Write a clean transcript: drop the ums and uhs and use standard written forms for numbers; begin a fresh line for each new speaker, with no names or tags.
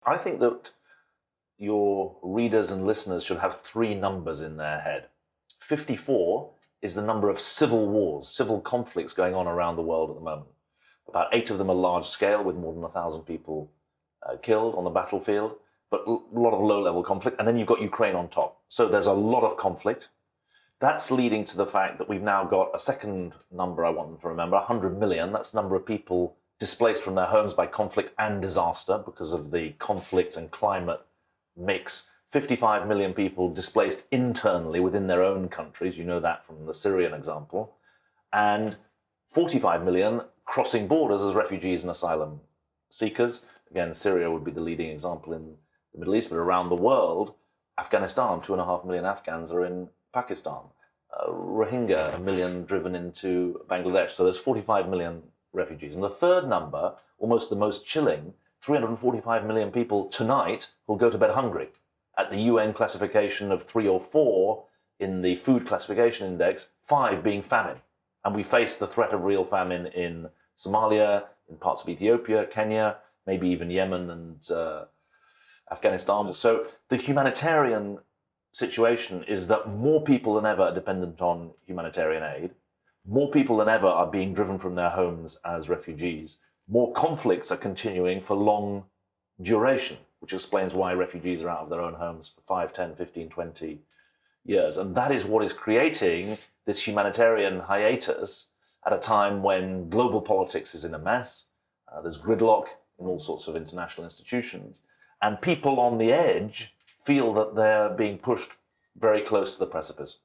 I think that your readers and listeners should have three numbers in their head. 54 is the number of civil wars, civil conflicts going on around the world at the moment. About 8 of them are large scale, with more than 1,000 people killed on the battlefield, but a lot of low-level conflict. And then you've got Ukraine on top. So there's a lot of conflict. That's leading to the fact that we've now got a second number I want them to remember, 100 million. That's the number of people displaced from their homes by conflict and disaster because of the conflict and climate mix. 55 million people displaced internally within their own countries. You know that from the Syrian example. And 45 million crossing borders as refugees and asylum seekers. Again, Syria would be the leading example in the Middle East, but around the world, Afghanistan, 2.5 million Afghans are in Pakistan. Rohingya, 1 million driven into Bangladesh. So there's 45 million refugees. And the third number, almost the most chilling, 345 million people tonight will go to bed hungry. At the UN classification of 3 or 4 in the Food Classification Index, 5 being famine. And we face the threat of real famine in Somalia, in parts of Ethiopia, Kenya, maybe even Yemen and Afghanistan. So the humanitarian situation is that more people than ever are dependent on humanitarian aid. More people than ever are being driven from their homes as refugees. More conflicts are continuing for long duration, which explains why refugees are out of their own homes for 5, 10, 15, 20 years. And that is what is creating this humanitarian hiatus at a time when global politics is in a mess. There's gridlock in all sorts of international institutions. And people on the edge feel that they're being pushed very close to the precipice.